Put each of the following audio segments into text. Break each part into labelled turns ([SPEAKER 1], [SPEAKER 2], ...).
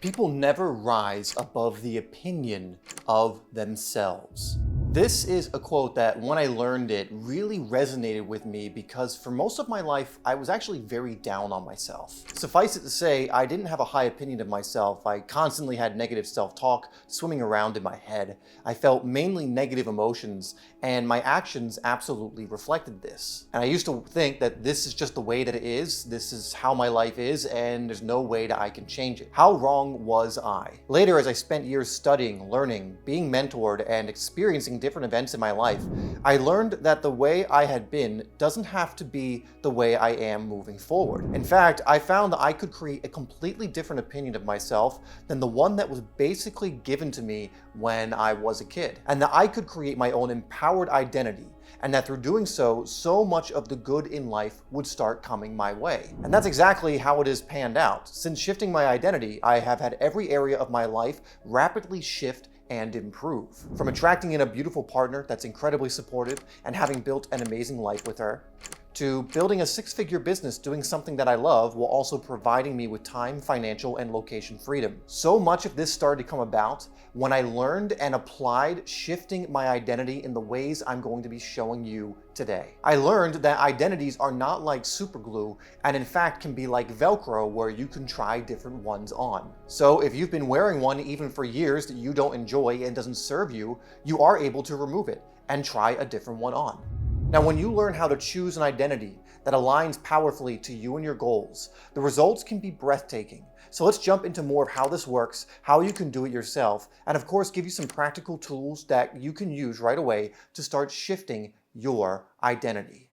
[SPEAKER 1] People never rise above the opinion of themselves. This is a quote that when I learned it really resonated with me because for most of my life, I was actually very down on myself. Suffice it to say, I didn't have a high opinion of myself. I constantly had negative self-talk swimming around in my head. I felt mainly negative emotions, and my actions absolutely reflected this. And I used to think that this is just the way that it is, this is how my life is, and there's no way that I can change it. How wrong was I? Later, as I spent years studying, learning, being mentored, and experiencing different events in my life, I learned that the way I had been doesn't have to be the way I am moving forward. In fact, I found that I could create a completely different opinion of myself than the one that was basically given to me when I was a kid, and that I could create my own empowered identity, and that through doing so, so much of the good in life would start coming my way. And that's exactly how it has panned out. Since shifting my identity, I have had every area of my life rapidly shift and improve. From attracting in a beautiful partner that's incredibly supportive and having built an amazing life with her, to building a six-figure business doing something that I love while also providing me with time, financial, and location freedom. So much of this started to come about when I learned and applied shifting my identity in the ways I'm going to be showing you today. I learned that identities are not like super glue and in fact can be like Velcro where you can try different ones on. So if you've been wearing one even for years that you don't enjoy and doesn't serve you, you are able to remove it and try a different one on. Now, when you learn how to choose an identity that aligns powerfully to you and your goals, the results can be breathtaking. So let's jump into more of how this works, how you can do it yourself, and of course give you some practical tools that you can use right away to start shifting your identity.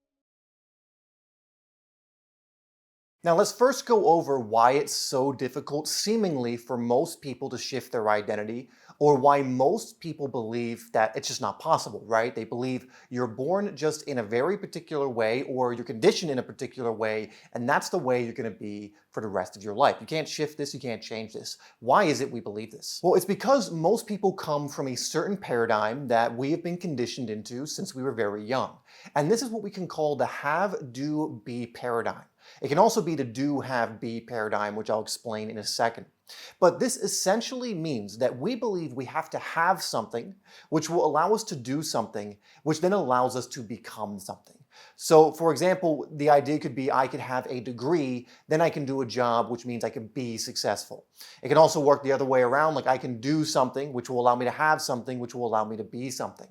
[SPEAKER 1] Now let's first go over why it's so difficult seemingly for most people to shift their identity, or why most people believe that it's just not possible, right? They believe you're born just in a very particular way or you're conditioned in a particular way, and that's the way you're gonna be for the rest of your life. You can't shift this, you can't change this. Why is it we believe this? Well, it's because most people come from a certain paradigm that we have been conditioned into since we were very young. And this is what we can call the have, do, be paradigm. It can also be the do, have, be paradigm, which I'll explain in a second. But this essentially means that we believe we have to have something, which will allow us to do something, which then allows us to become something. So, for example, the idea could be I could have a degree, then I can do a job, which means I can be successful. It can also work the other way around, like I can do something, which will allow me to have something, which will allow me to be something.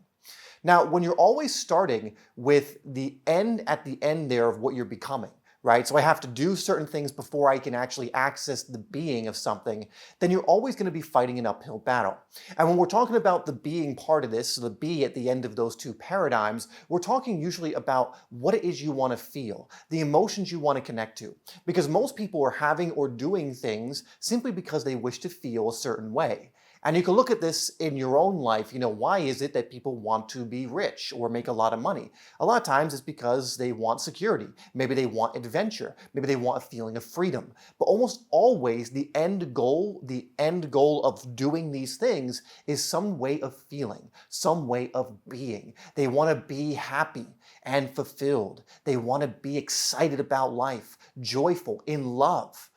[SPEAKER 1] Now, when you're always starting with the end at the end there of what you're becoming, right? So I have to do certain things before I can actually access the being of something, then you're always going to be fighting an uphill battle. And when we're talking about the being part of this, so the be at the end of those two paradigms, we're talking usually about what it is you want to feel, the emotions you want to connect to. Because most people are having or doing things simply because they wish to feel a certain way. And you can look at this in your own life. Why is it that people want to be rich or make a lot of money? A lot of times it's because they want security. Maybe they want adventure. Maybe they want a feeling of freedom. But almost always the end goal of doing these things is some way of feeling, some way of being. They want to be happy and fulfilled. They want to be excited about life, joyful, in love.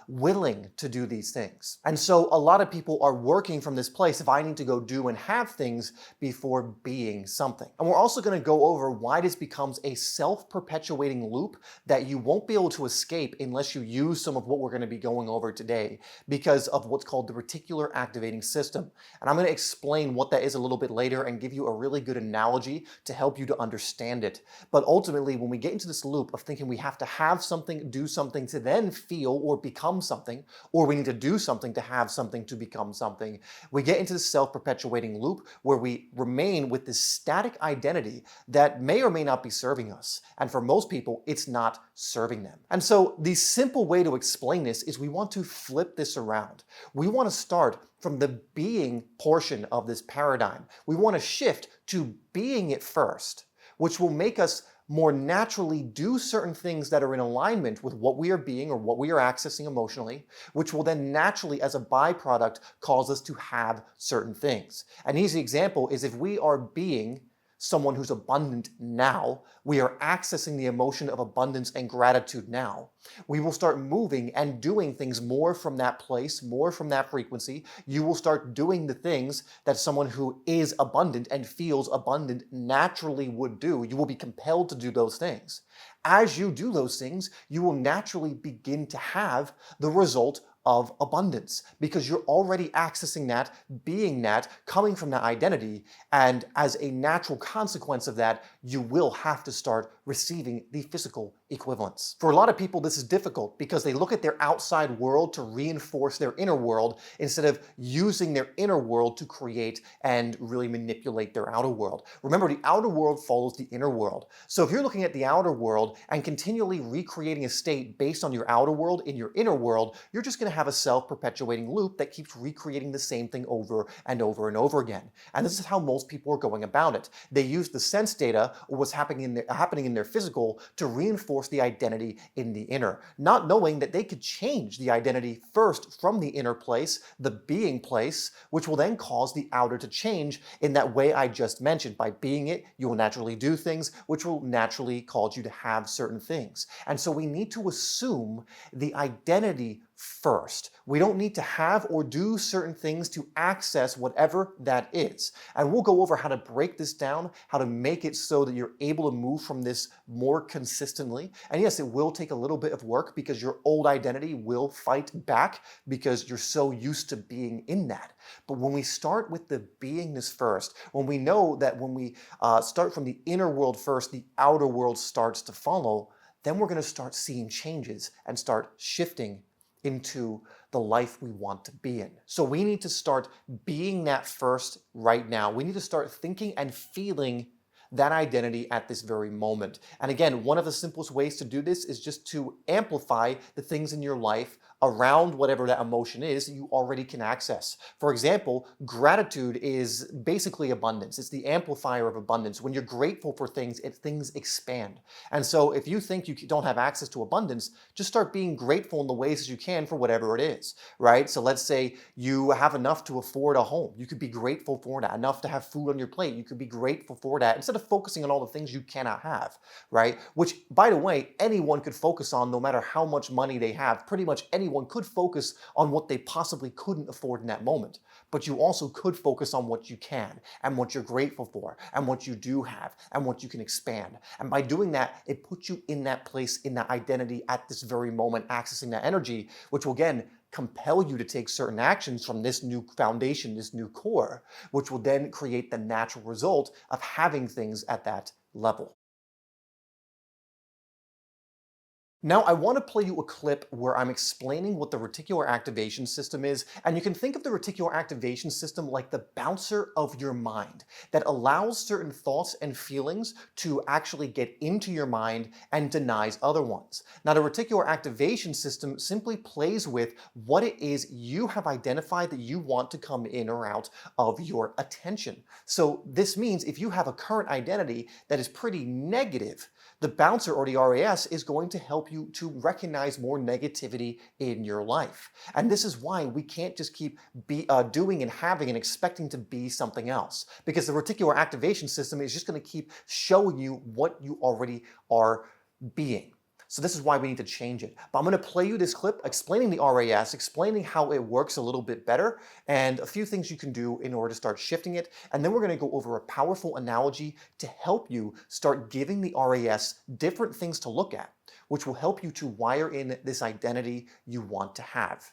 [SPEAKER 1] Willing to do these things. And so a lot of people are working from this place of I need to go do and have things before being something. And we're also going to go over why this becomes a self-perpetuating loop that you won't be able to escape unless you use some of what we're going to be going over today because of what's called the reticular activating system. And I'm going to explain what that is a little bit later and give you a really good analogy to help you to understand it. But ultimately, when we get into this loop of thinking we have to have something, do something to then feel or become something, or we need to do something to have something to become something, we get into this self-perpetuating loop where we remain with this static identity that may or may not be serving us. And for most people, it's not serving them. And so the simple way to explain this is we want to flip this around. We want to start from the being portion of this paradigm. We want to shift to being it first, which will make us more naturally do certain things that are in alignment with what we are being or what we are accessing emotionally, which will then naturally, as a byproduct, cause us to have certain things. An easy example is if we are being someone who's abundant now. We are accessing the emotion of abundance and gratitude now. We will start moving and doing things more from that place, more from that frequency. You will start doing the things that someone who is abundant and feels abundant naturally would do. You will be compelled to do those things. As you do those things, you will naturally begin to have the result of abundance because you're already accessing that, being that, coming from that identity. And as a natural consequence of that, you will have to start receiving the physical equivalents. For a lot of people, this is difficult because they look at their outside world to reinforce their inner world instead of using their inner world to create and really manipulate their outer world. Remember, the outer world follows the inner world. So if you're looking at the outer world and continually recreating a state based on your outer world in your inner world, you're just going to have a self-perpetuating loop that keeps recreating the same thing over and over and over again. And this is how most people are going about it. They use the sense data or what's happening in their physical to reinforce the identity in the inner, not knowing that they could change the identity first from the inner place, the being place, which will then cause the outer to change in that way I just mentioned. By being it, you will naturally do things, which will naturally cause you to have certain things. And so we need to assume the identity first. We don't need to have or do certain things to access whatever that is. And we'll go over how to break this down, how to make it so that you're able to move from this more consistently. And yes, it will take a little bit of work because your old identity will fight back because you're so used to being in that. But when we start with the beingness first, when we know that when we start from the inner world first, the outer world starts to follow, then we're going to start seeing changes and start shifting into the life we want to be in. So we need to start being that first right now. We need to start thinking and feeling that identity at this very moment. And again, one of the simplest ways to do this is just to amplify the things in your life around whatever that emotion is that you already can access. For example, gratitude is basically abundance. It's the amplifier of abundance. When you're grateful for things, things expand. And so if you think you don't have access to abundance, just start being grateful in the ways that you can for whatever it is, right? So let's say you have enough to afford a home. You could be grateful for that. Enough to have food on your plate. You could be grateful for that instead of focusing on all the things you cannot have, right? Which, by the way, anyone could focus on no matter how much money they have. Pretty much anyone could focus on what they possibly couldn't afford in that moment. But you also could focus on what you can and what you're grateful for and what you do have and what you can expand. And by doing that, it puts you in that place, in that identity at this very moment, accessing that energy, which will again compel you to take certain actions from this new foundation, this new core, which will then create the natural result of having things at that level. Now, I want to play you a clip where I'm explaining what the reticular activation system is, and you can think of the reticular activation system like the bouncer of your mind that allows certain thoughts and feelings to actually get into your mind and denies other ones. Now, the reticular activation system simply plays with what it is you have identified that you want to come in or out of your attention. So this means if you have a current identity that is pretty negative, the bouncer or the RAS is going to help you to recognize more negativity in your life. And this is why we can't just keep doing and having and expecting to be something else. Because the reticular activation system is just going to keep showing you what you already are being. So this is why we need to change it. But I'm going to play you this clip explaining the RAS, explaining how it works a little bit better, and a few things you can do in order to start shifting it. And then we're going to go over a powerful analogy to help you start giving the RAS different things to look at, which will help you to wire in this identity you want to have.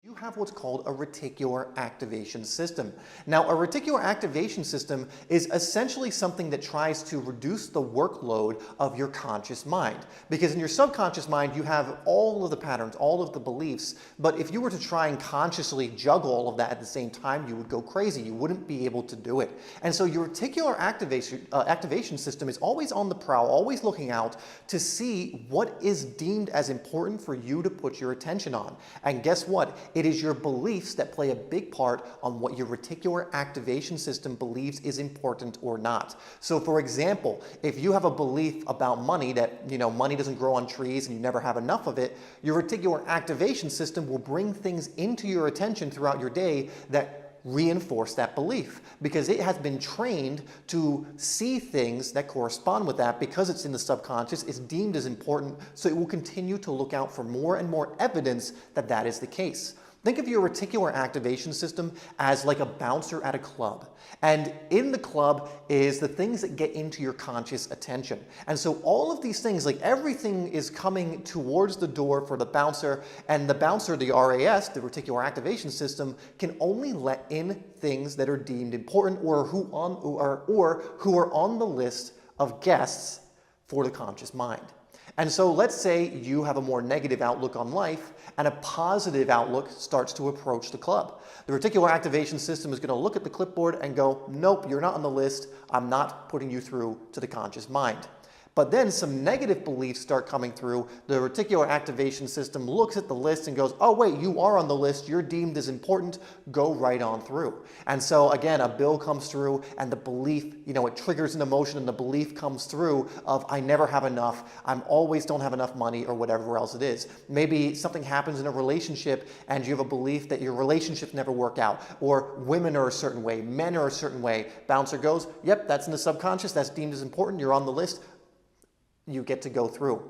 [SPEAKER 1] You have what's called a reticular activation system. Now, a reticular activation system is essentially something that tries to reduce the workload of your conscious mind. Because in your subconscious mind, you have all of the patterns, all of the beliefs, but if you were to try and consciously juggle all of that at the same time, you would go crazy. You wouldn't be able to do it. And so your reticular activation system is always on the prowl, always looking out to see what is deemed as important for you to put your attention on. And guess what? It is your beliefs that play a big part on what your reticular activation system believes is important or not. So for example, if you have a belief about money that, money doesn't grow on trees and you never have enough of it, your reticular activation system will bring things into your attention throughout your day that reinforce that belief because it has been trained to see things that correspond with that. Because it's in the subconscious, it's deemed as important, so it will continue to look out for more and more evidence that that is the case. Think of your reticular activation system as like a bouncer at a club. And in the club is the things that get into your conscious attention. And so all of these things, like everything is coming towards the door for the bouncer, and the bouncer, the RAS, the reticular activation system, can only let in things that are deemed important or who are on the list of guests for the conscious mind. And so let's say you have a more negative outlook on life and a positive outlook starts to approach the club. The reticular activation system is going to look at the clipboard and go, nope, you're not on the list. I'm not putting you through to the conscious mind. But then some negative beliefs start coming through. The reticular activation system looks at the list and goes, oh wait, you are on the list, you're deemed as important, go right on through. And so again, a bill comes through and the belief, it triggers an emotion and the belief comes through of I never have enough, I'm always don't have enough money or whatever else it is. Maybe something happens in a relationship and you have a belief that your relationships never work out, or women are a certain way, men are a certain way. Bouncer goes, yep, that's in the subconscious, that's deemed as important, you're on the list. You get to go through.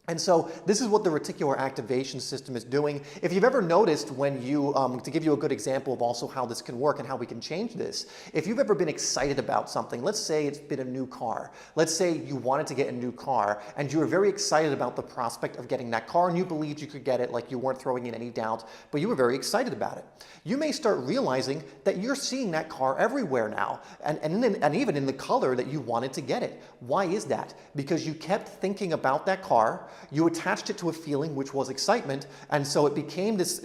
[SPEAKER 1] And so this is what the reticular activation system is doing. If you've ever noticed when you, to give you a good example of also how this can work and how we can change this, if you've ever been excited about something, let's say it's been a new car. Let's say you wanted to get a new car and you were very excited about the prospect of getting that car and you believed you could get it, like you weren't throwing in any doubt, but you were very excited about it. You may start realizing that you're seeing that car everywhere now and even in the color that you wanted to get it. Why is that? Because you kept thinking about that car, you attached it to a feeling which was excitement, and so it became this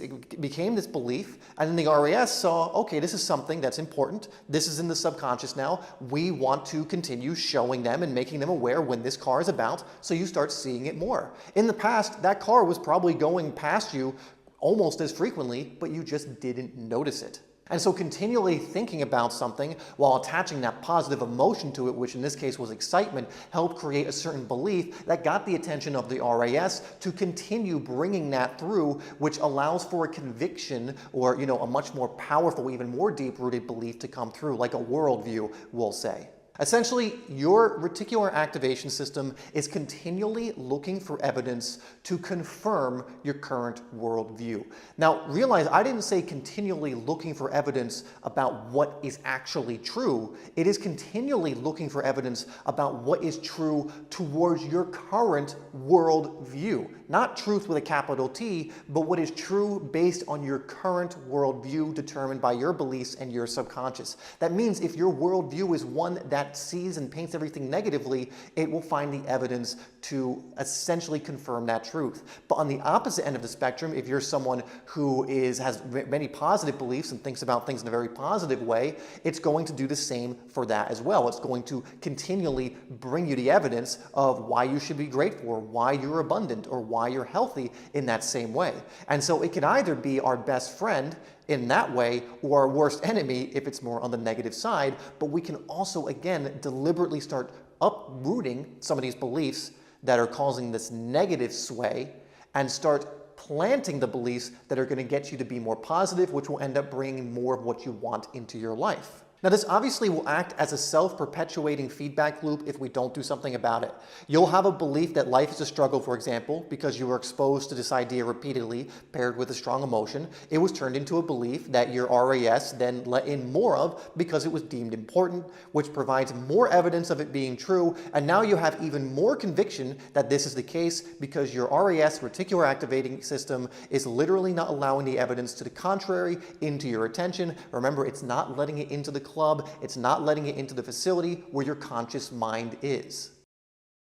[SPEAKER 1] belief, and then the RAS saw, okay, this is something that's important, this is in the subconscious now, we want to continue showing them and making them aware when this car is about, so you start seeing it more. In the past, that car was probably going past you almost as frequently, but you just didn't notice it. And so continually thinking about something while attaching that positive emotion to it, which in this case was excitement, helped create a certain belief that got the attention of the RAS to continue bringing that through, which allows for a conviction or, a much more powerful, even more deep-rooted belief to come through, like a worldview, we'll say. Essentially, your reticular activation system is continually looking for evidence to confirm your current worldview. Now, realize I didn't say continually looking for evidence about what is actually true. It is continually looking for evidence about what is true towards your current worldview. Not truth with a capital T, but what is true based on your current worldview determined by your beliefs and your subconscious. That means if your worldview is one that sees and paints everything negatively, it will find the evidence to essentially confirm that truth. But on the opposite end of the spectrum, if you're someone who has many positive beliefs and thinks about things in a very positive way, it's going to do the same for that as well. It's going to continually bring you the evidence of why you should be grateful, or why you're abundant, or why you're healthy in that same way. And so it can either be our best friend in that way, or our worst enemy if it's more on the negative side, but we can also, again, deliberately start uprooting some of these beliefs that are causing this negative sway and start planting the beliefs that are going to get you to be more positive, which will end up bringing more of what you want into your life. Now, this obviously will act as a self-perpetuating feedback loop if we don't do something about it. You'll have a belief that life is a struggle, for example, because you were exposed to this idea repeatedly, paired with a strong emotion. It was turned into a belief that your RAS then let in more of because it was deemed important, which provides more evidence of it being true. And now you have even more conviction that this is the case because your RAS, reticular activating system, is literally not allowing the evidence to the contrary into your attention. Remember, it's not letting it into the club, it's not letting it into the facility where your conscious mind is.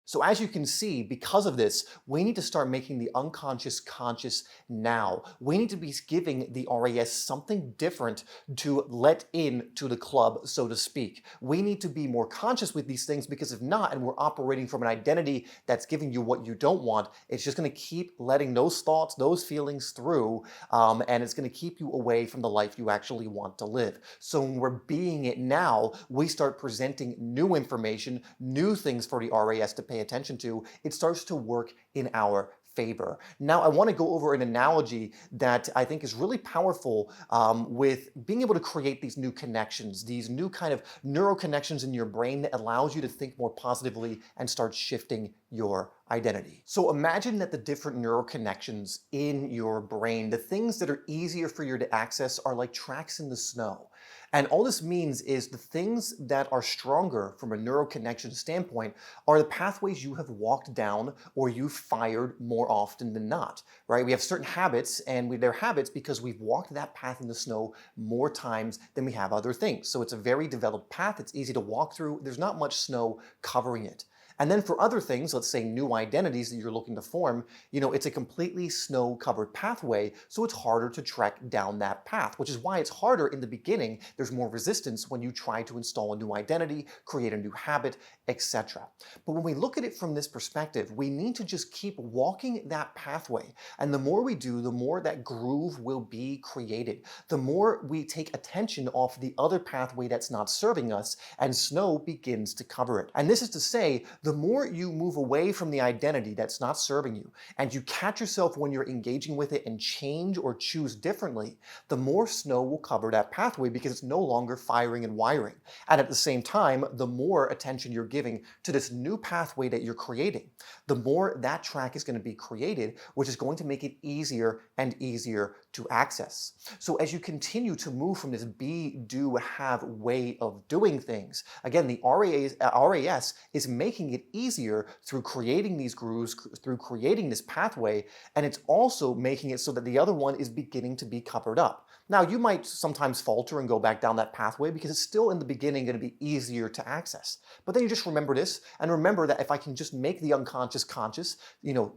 [SPEAKER 1] So as you can see, because of this, we need to start making the unconscious conscious now. We need to be giving the RAS something different to let in to the club, so to speak. We need to be more conscious with these things, because if not, and we're operating from an identity that's giving you what you don't want, it's just going to keep letting those thoughts, those feelings through, and it's going to keep you away from the life you actually want to live. So when we're being it now, we start presenting new information, new things for the RAS to pay attention to. It starts to work in our favor. Now, I want to go over an analogy that I think is really powerful with being able to create these new connections, these new kind of neural connections in your brain that allows you to think more positively and start shifting your identity. So imagine that the different neural connections in your brain, the things that are easier for you to access, are like tracks in the snow. And all this means is the things that are stronger from a neural connection standpoint are the pathways you have walked down or you've fired more often than not, right? We have certain habits, and they're habits because we've walked that path in the snow more times than we have other things. So it's a very developed path. It's easy to walk through. There's not much snow covering it. And then for other things, let's say new identities that you're looking to form, it's a completely snow-covered pathway, so it's harder to trek down that path, which is why it's harder in the beginning. There's more resistance when you try to install a new identity, create a new habit, etc. But when we look at it from this perspective, we need to just keep walking that pathway. And the more we do, the more that groove will be created. The more we take attention off the other pathway that's not serving us, and snow begins to cover it. And this is to say, the more you move away from the identity that's not serving you, and you catch yourself when you're engaging with it and change or choose differently, the more snow will cover that pathway because it's no longer firing and wiring. And at the same time, the more attention you're giving to this new pathway that you're creating, the more that track is going to be created, which is going to make it easier and easier to access. So as you continue to move from this be, do, have way of doing things, again, the RAS is making it easier through creating these grooves, through creating this pathway, and it's also making it so that the other one is beginning to be covered up. Now, you might sometimes falter and go back down that pathway because it's still in the beginning going to be easier to access. But then you just remember this, and remember that if I can just make the unconscious conscious,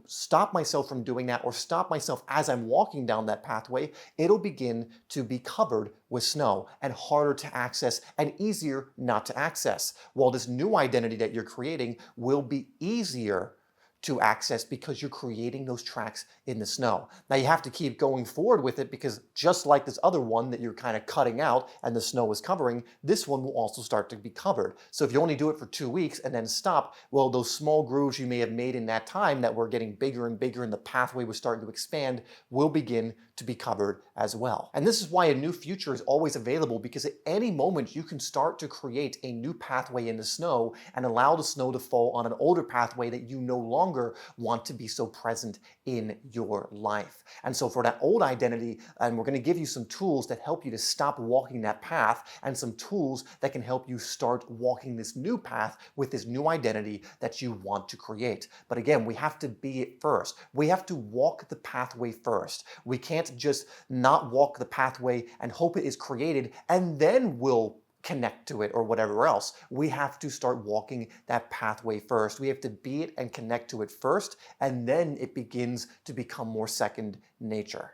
[SPEAKER 1] stop myself from doing that, or stop myself as I'm walking down that pathway, it'll begin to be covered with snow and harder to access and easier not to access. While this new identity that you're creating will be easier to access because you're creating those tracks in the snow. Now you have to keep going forward with it because just like this other one that you're kind of cutting out and the snow is covering, this one will also start to be covered. So if you only do it for 2 weeks and then stop, well, those small grooves you may have made in that time that were getting bigger and bigger and the pathway was starting to expand will begin to be covered as well. And this is why a new future is always available, because at any moment you can start to create a new pathway in the snow and allow the snow to fall on an older pathway that you no longer want to be so present in your life. And so for that old identity, and we're going to give you some tools that help you to stop walking that path, and some tools that can help you start walking this new path with this new identity that you want to create. But again, we have to be it first. We have to walk the pathway first. We can't just not walk the pathway and hope it is created and then we'll connect to it or whatever else. We have to start walking that pathway first. We have to be it and connect to it first, and then it begins to become more second nature.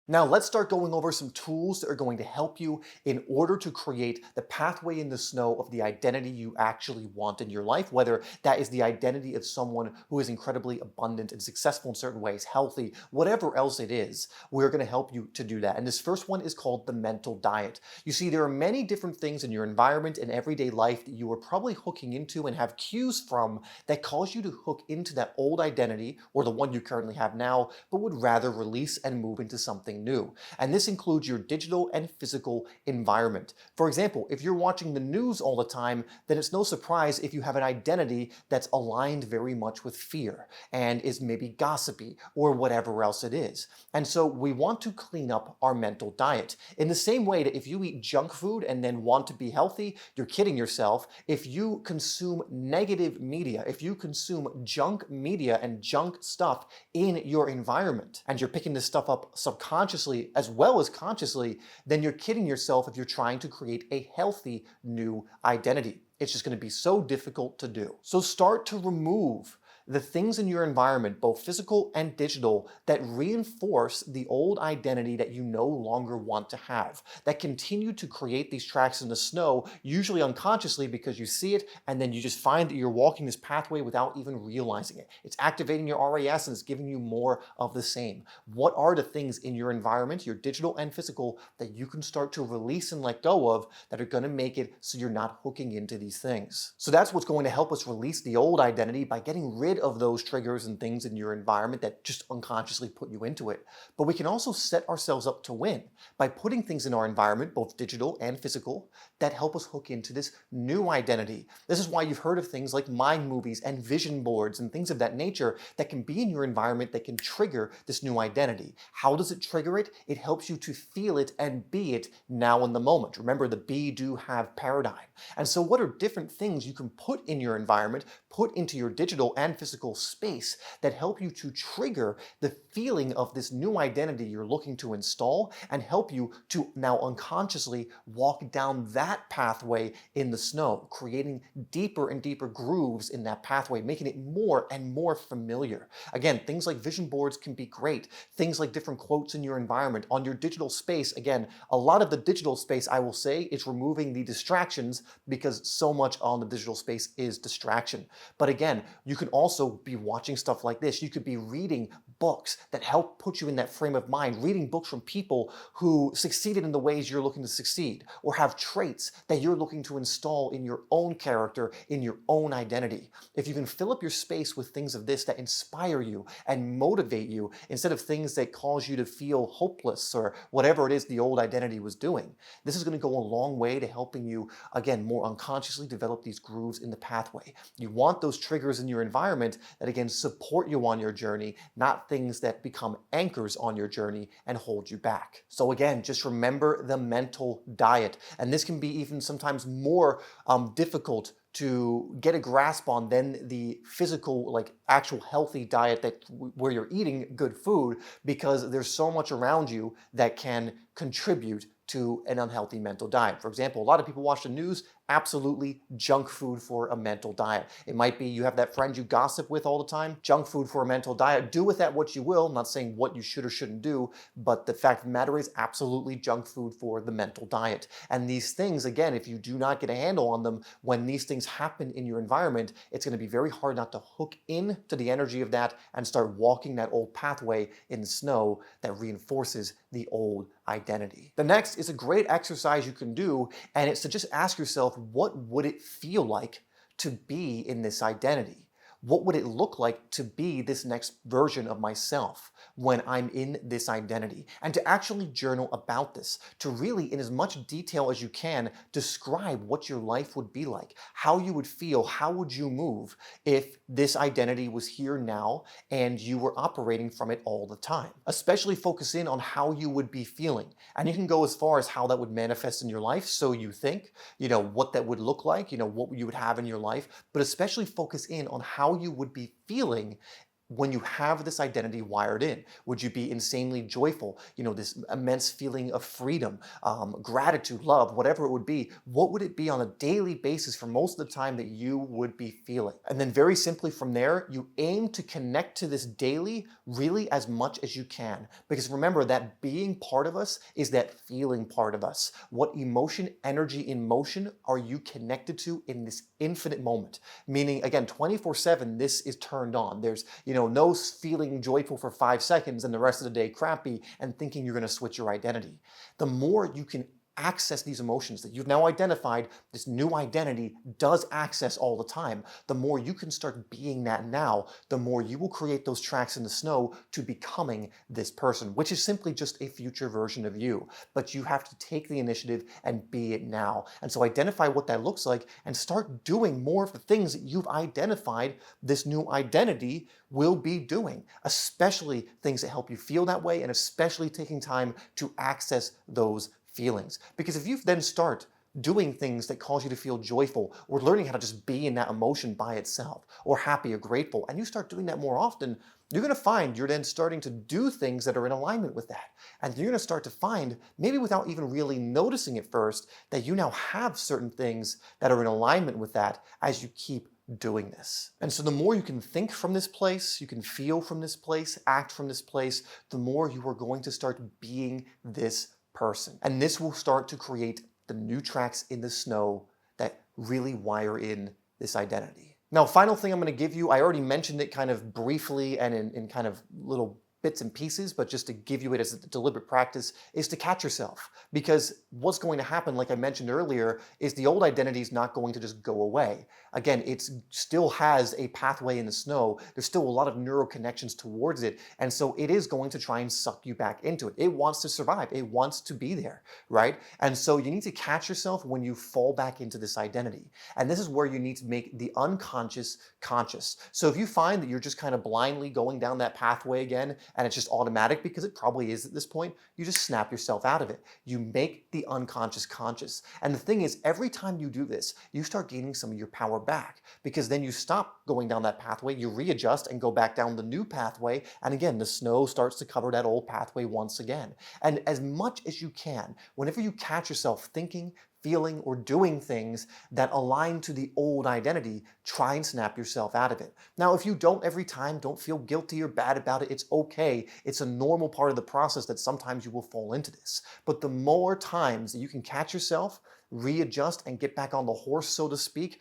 [SPEAKER 1] Now let's start going over some tools that are going to help you in order to create the pathway in the snow of the identity you actually want in your life, whether that is the identity of someone who is incredibly abundant and successful in certain ways, healthy, whatever else it is. We're going to help you to do that. And this first one is called the mental diet. You see, there are many different things in your environment and everyday life that you are probably hooking into and have cues from that cause you to hook into that old identity or the one you currently have now, but would rather release and move into something new. And this includes your digital and physical environment. For example, if you're watching the news all the time, then it's no surprise if you have an identity that's aligned very much with fear and is maybe gossipy or whatever else it is. And so we want to clean up our mental diet. In the same way that if you eat junk food and then want to be healthy, you're kidding yourself. If you consume negative media, if you consume junk media and junk stuff in your environment, and you're picking this stuff up subconsciously as well as consciously, then you're kidding yourself if you're trying to create a healthy new identity. It's just going to be so difficult to do. So start to remove the things in your environment, both physical and digital, that reinforce the old identity that you no longer want to have, that continue to create these tracks in the snow, usually unconsciously because you see it and then you just find that you're walking this pathway without even realizing it. It's activating your RAS and it's giving you more of the same. What are the things in your environment, your digital and physical, that you can start to release and let go of that are going to make it so you're not hooking into these things? So that's what's going to help us release the old identity, by getting rid of those triggers and things in your environment that just unconsciously put you into it. But we can also set ourselves up to win by putting things in our environment, both digital and physical, that help us hook into this new identity. This is why you've heard of things like mind movies and vision boards and things of that nature that can be in your environment that can trigger this new identity. How does it trigger it? It helps you to feel it and be it now in the moment. Remember the be, do, have paradigm. And so what are different things you can put in your environment, put into your digital and physical space, that help you to trigger the feeling of this new identity you're looking to install, and help you to now unconsciously walk down that pathway in the snow, creating deeper and deeper grooves in that pathway, making it more and more familiar. Again, things like vision boards can be great. Things like different quotes in your environment. On your digital space, again, a lot of the digital space, I will say, is removing the distractions, because so much on the digital space is distraction. But again, you can also be watching stuff like this. You could be reading books that help put you in that frame of mind, reading books from people who succeeded in the ways you're looking to succeed, or have traits that you're looking to install in your own character, in your own identity. If you can fill up your space with things of this that inspire you and motivate you, instead of things that cause you to feel hopeless or whatever it is the old identity was doing, this is going to go a long way to helping you, again, more unconsciously develop these grooves in the pathway. You want those triggers in your environment that, again, support you on your journey, not things that become anchors on your journey and hold you back. So again, just remember the mental diet. And this can be even sometimes more difficult to get a grasp on than the physical, like actual healthy diet that where you're eating good food, because there's so much around you that can contribute to an unhealthy mental diet. For example, a lot of people watch the news, absolutely junk food for a mental diet. It might be you have that friend you gossip with all the time, junk food for a mental diet. Do with that what you will. I'm not saying what you should or shouldn't do, but the fact of the matter is absolutely junk food for the mental diet. And these things, again, if you do not get a handle on them, when these things happen in your environment, it's going to be very hard not to hook into the energy of that and start walking that old pathway in the snow that reinforces the old identity. The next is a great exercise you can do, and it's to just ask yourself, what would it feel like to be in this identity? What would it look like to be this next version of myself when I'm in this identity? And to actually journal about this, to really, in as much detail as you can, describe what your life would be like, how you would feel, how would you move if this identity was here now and you were operating from it all the time. Especially focus in on how you would be feeling. And you can go as far as how that would manifest in your life, so you think, what that would look like, what you would have in your life, but especially focus in on how you would be feeling when you have this identity wired in. Would you be insanely joyful? This immense feeling of freedom, gratitude, love, whatever it would be. What would it be on a daily basis for most of the time that you would be feeling? And then very simply from there, you aim to connect to this daily really as much as you can. Because remember, that being part of us is that feeling part of us. What emotion, energy, emotion are you connected to in this infinite moment? Meaning, again, 24/7, this is turned on. There's, no feeling joyful for 5 seconds and the rest of the day crappy and thinking you're going to switch your identity. The more you can access these emotions that you've now identified, this new identity does access all the time, the more you can start being that now, the more you will create those tracks in the snow to becoming this person, which is simply just a future version of you. But you have to take the initiative and be it now. And so identify what that looks like and start doing more of the things that you've identified this new identity will be doing, especially things that help you feel that way, and especially taking time to access those feelings. Because if you then start doing things that cause you to feel joyful, or learning how to just be in that emotion by itself, or happy or grateful, and you start doing that more often, you're going to find you're then starting to do things that are in alignment with that. And you're going to start to find, maybe without even really noticing at first, that you now have certain things that are in alignment with that as you keep doing this. And so the more you can think from this place, you can feel from this place, act from this place, the more you are going to start being this person. And this will start to create the new tracks in the snow that really wire in this identity. Now, final thing I'm going to give you, I already mentioned it kind of briefly and in kind of little bits and pieces, but just to give you it as a deliberate practice, is to catch yourself. Because what's going to happen, like I mentioned earlier, is the old identity is not going to just go away. Again, it still has a pathway in the snow. There's still a lot of neural connections towards it. And so it is going to try and suck you back into it. It wants to survive. It wants to be there, right? And so you need to catch yourself when you fall back into this identity. And this is where you need to make the unconscious conscious. So if you find that you're just kind of blindly going down that pathway again, and it's just automatic because it probably is at this point, you just snap yourself out of it. You make the unconscious conscious. And the thing is, every time you do this, you start gaining some of your power back, because then you stop going down that pathway, you readjust and go back down the new pathway, and again, the snow starts to cover that old pathway once again. And as much as you can, whenever you catch yourself thinking, feeling, or doing things that align to the old identity, try and snap yourself out of it. Now, if you don't every time, don't feel guilty or bad about it. It's okay. It's a normal part of the process that sometimes you will fall into this. But the more times that you can catch yourself, readjust, and get back on the horse, so to speak,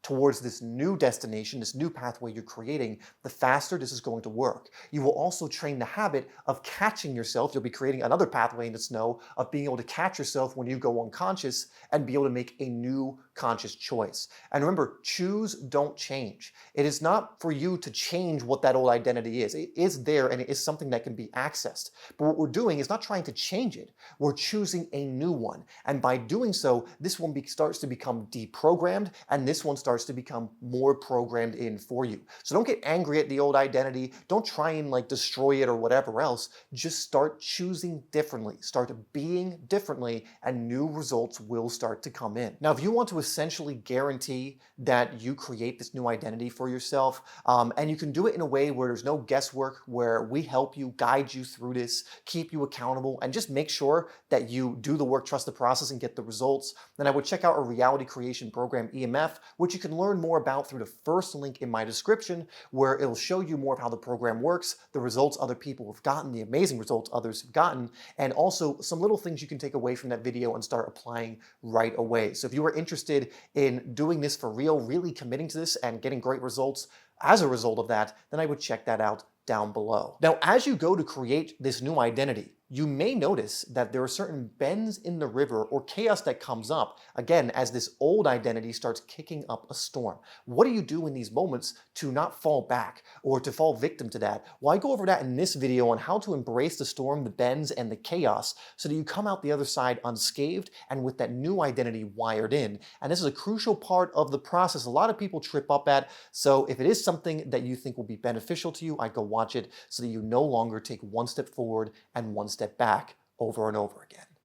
[SPEAKER 1] towards this new destination, this new pathway you're creating, the faster this is going to work. You will also train the habit of catching yourself. You'll be creating another pathway in the snow of being able to catch yourself when you go unconscious and be able to make a new conscious choice. And remember, choose, don't change. It is not for you to change what that old identity is. It is there and it is something that can be accessed. But what we're doing is not trying to change it. We're choosing a new one. And by doing so, this one starts to become deprogrammed, and this one starts to become more programmed in for you. So don't get angry at the old identity. Don't try and like destroy it or whatever else. Just start choosing differently. Start being differently, and new results will start to come in. Now, if you want to essentially guarantee that you create this new identity for yourself, and you can do it in a way where there's no guesswork, where we help you, guide you through this, keep you accountable, and just make sure that you do the work, trust the process, and get the results, then I would check out our reality creation program, EMF, which you can learn more about through the first link in my description, where it'll show you more of how the program works, the results other people have gotten, the amazing results others have gotten, and also some little things you can take away from that video and start applying right away. So if you are interested in doing this for real, really committing to this and getting great results as a result of that, then I would check that out down below. Now, as you go to create this new identity, you may notice that there are certain bends in the river or chaos that comes up, again, as this old identity starts kicking up a storm. What do you do in these moments to not fall back or to fall victim to that? Well, I go over that in this video on how to embrace the storm, the bends, and the chaos so that you come out the other side unscathed and with that new identity wired in. And this is a crucial part of the process a lot of people trip up at. So if it is something that you think will be beneficial to you, I'd go watch it so that you no longer take one step forward and one step back over and over again.